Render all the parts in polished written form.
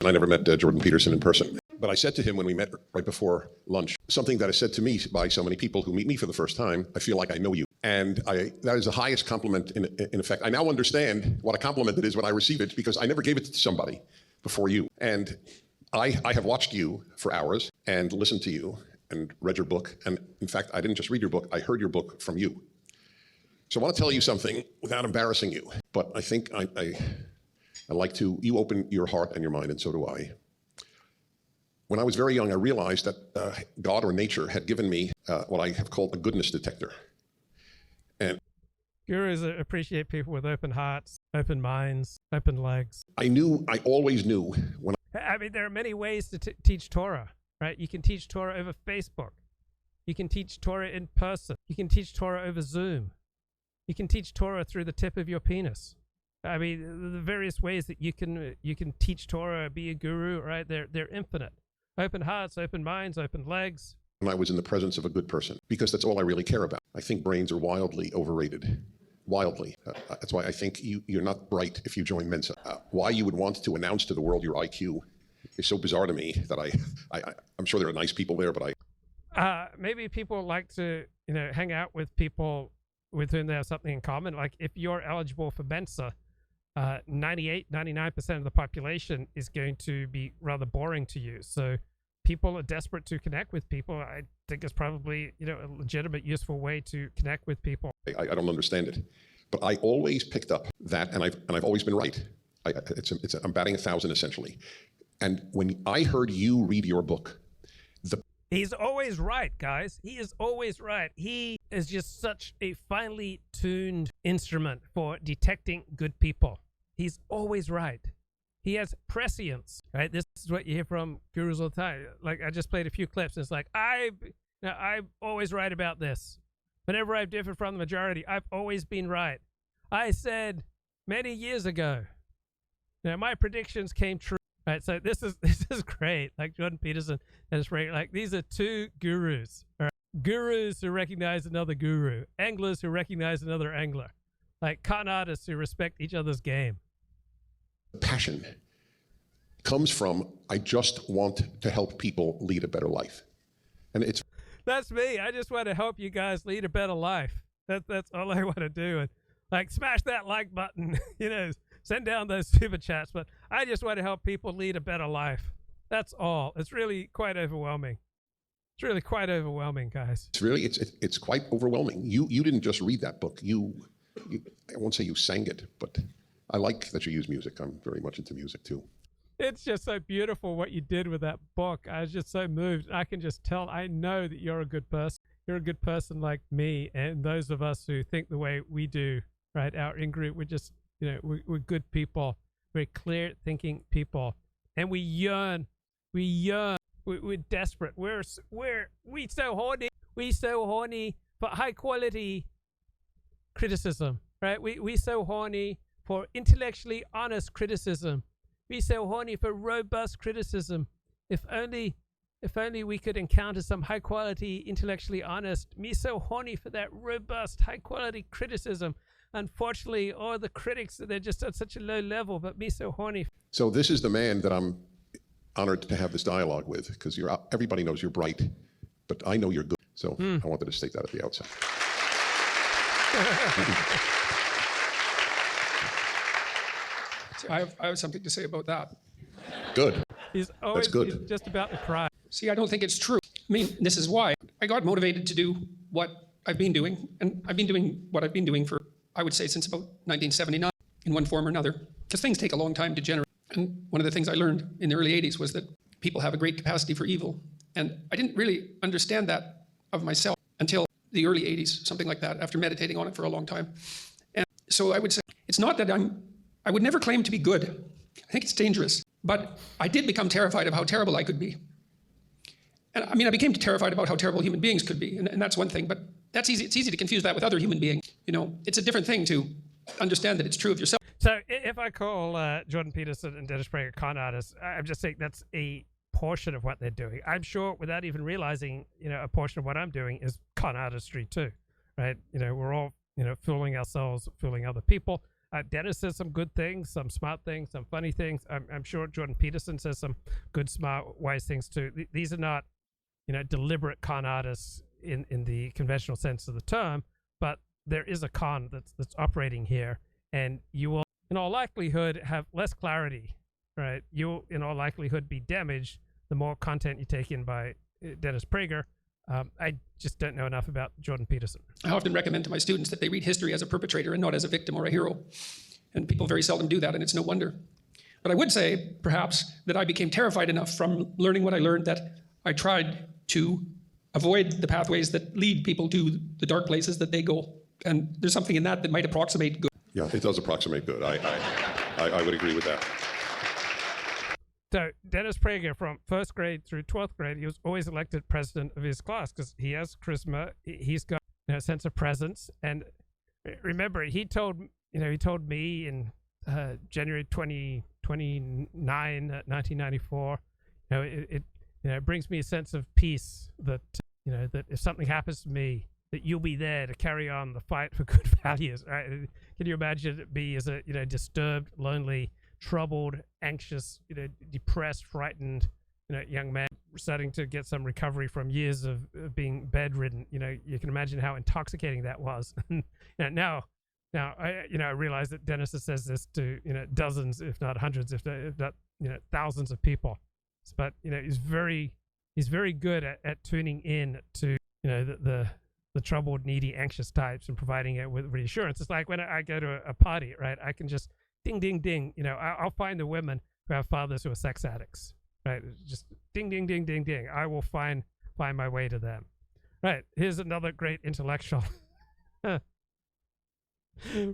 And I never met Jordan Peterson in person. But I said to him when we met right before lunch, something that is said to me by so many people who meet me for the first time: I feel like I know you. And that is the highest compliment in effect. I now understand what a compliment it is when I receive it, because I never gave it to somebody before you. And I have watched you for hours and listened to you and read your book. And in fact, I didn't just read your book, I heard your book from you. So I want to tell you something without embarrassing you, but I think I like to, you open your heart and your mind, and so do I. When I was very young, I realized that God or nature had given me what I have called a goodness detector. And gurus appreciate people with open hearts, open minds, open legs. I always knew when I mean, there are many ways to teach Torah, right? You can teach Torah over Facebook. You can teach Torah in person. You can teach Torah over Zoom. You can teach Torah through the tip of your penis. I mean, the various ways that you can teach Torah, be a guru, right? They're infinite. Open hearts, open minds, open legs. I was in the presence of a good person, because that's all I really care about. I think brains are wildly overrated. Wildly. That's why I think you're not bright if you join Mensa. Why you would want to announce to the world your IQ is so bizarre to me that I'm sure there are nice people there, but maybe people like to, hang out with people with whom they have something in common. Like if you're eligible for Mensa, 99% of the population is going to be rather boring to you. So people are desperate to connect with people. I think it's probably, a legitimate, useful way to connect with people. I don't understand it, but I always picked up that, and I've always been right. I'm batting 1,000 essentially. And when I heard you read your book, he's always right, guys. He is always right. He is just such a finely tuned instrument for detecting good people. He's always right. He has prescience, right? This is what you hear from gurus all the time. Like, I just played a few clips, and it's like, I'm always right about this. Whenever I've differed from the majority, I've always been right. I said many years ago, my predictions came true. Right, so this is great. Like Jordan Peterson and Sprague, like these are two gurus. All right? Gurus who recognize another guru, anglers who recognize another angler, like con artists who respect each other's game. Passion comes from, I just want to help people lead a better life. And that's me. I just want to help you guys lead a better life. That's all I want to do. And like, smash that like button, send down those super chats. But I just want to help people lead a better life. That's all. It's really quite overwhelming. It's really quite overwhelming, guys. It's quite overwhelming. You didn't just read that book. I won't say you sang it, but I like that you use music. I'm very much into music too. It's just so beautiful what you did with that book. I was just so moved. I can just tell, I know that you're a good person. You're a good person like me and those of us who think the way we do, right? Our in-group, we're just, we're good people. We're clear thinking people. And we yearn. We're desperate. We so horny. We so horny for high quality criticism, right? We so horny for intellectually honest criticism. We so horny for robust criticism. If only we could encounter some high quality, intellectually honest. Me so horny for that robust, high quality criticism. Unfortunately, all the critics, they're just at such a low level, but me so horny. So this is the man that I'm honored to have this dialogue with, because everybody knows you're bright, but I know you're good. So I wanted to state that at the outset. I have something to say about that. Good. He's always he's just about to cry. See, I don't think it's true. I mean, this is why I got motivated to do what I've been doing. And I've been doing what I've been doing for, I would say, since about 1979 in one form or another. Because things take a long time to generate. And one of the things I learned in the early 80s was that people have a great capacity for evil. And I didn't really understand that of myself until the early 80s, something like that, after meditating on it for a long time. And so I would say, it's not that I would never claim to be good. I think it's dangerous. But I did become terrified of how terrible I could be. And I mean, I became terrified about how terrible human beings could be. And that's one thing, but that's easy. It's easy to confuse that with other human beings. It's a different thing to understand that it's true of yourself. So if I call Jordan Peterson and Dennis Prager con artists, I'm just saying that's a portion of what they're doing. I'm sure without even realizing, a portion of what I'm doing is con artistry too, right? We're all, fooling ourselves, fooling other people. Dennis says some good things, some smart things, some funny things. I'm sure Jordan Peterson says some good, smart, wise things too. These are not, deliberate con artists in the conventional sense of the term, but there is a con that's operating here, and you will, in all likelihood, have less clarity, right? You'll, in all likelihood, be damaged the more content you take in by Dennis Prager. I just don't know enough about Jordan Peterson. I often recommend to my students that they read history as a perpetrator and not as a victim or a hero. And people very seldom do that, and it's no wonder. But I would say, perhaps, that I became terrified enough from learning what I learned that I tried to avoid the pathways that lead people to the dark places that they go. And there's something in that that might approximate good. Yeah, it does approximate good. I would agree with that. So Dennis Prager, from first grade through 12th grade, he was always elected president of his class because he has charisma. He's got a sense of presence. And remember, he told me in January 29, 1994, it brings me a sense of peace that, that if something happens to me, that you'll be there to carry on the fight for good values. Right? Can you imagine me as a, disturbed, lonely, troubled, anxious, depressed, frightened, young man starting to get some recovery from years of being bedridden? You can imagine how intoxicating that was. Now I realize that Dennis says this to dozens, if not hundreds, if not thousands of people. But he's very good at tuning in to the troubled, needy, anxious types and providing it with reassurance. It's like when I go to a party, right? I can just ding, ding, ding. I'll find the women who have fathers who are sex addicts, right? Just ding, ding, ding, ding, ding. I will find my way to them. Right. Here's another great intellectual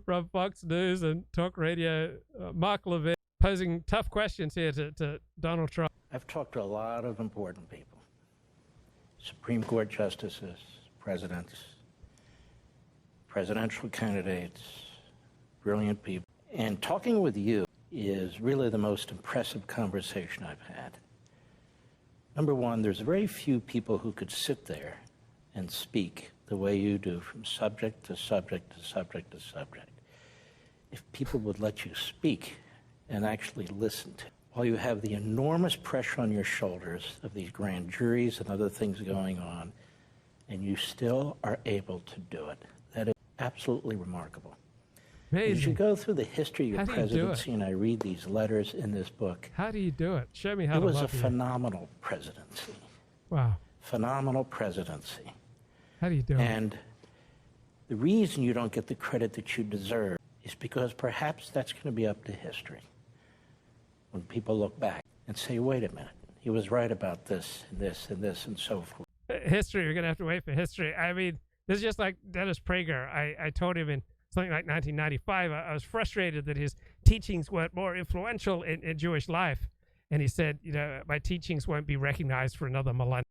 from Fox News and Talk Radio, Mark Levin, posing tough questions here to Donald Trump. I've talked to a lot of important people, Supreme Court justices, presidents, presidential candidates, brilliant people. And talking with you is really the most impressive conversation I've had. Number one, there's very few people who could sit there and speak the way you do, from subject to subject to subject to subject. If people would let you speak and actually listen to, while you have the enormous pressure on your shoulders of these grand juries and other things going on, and you still are able to do it. That is absolutely remarkable. Amazing. As you go through the history of your How do you do presidency, and I read these letters in this book, How do you do it? Show me how it to was love a you. phenomenal presidency. Wow. Phenomenal presidency. How do you do it? And the reason you don't get the credit that you deserve is because perhaps that's going to be up to history. When people look back and say, wait a minute, he was right about this and this and this and so forth. History, we're going to have to wait for history. I mean, this is just like Dennis Prager. I told him in something like 1995, I was frustrated that his teachings weren't more influential in Jewish life. And he said, my teachings won't be recognized for another millennium.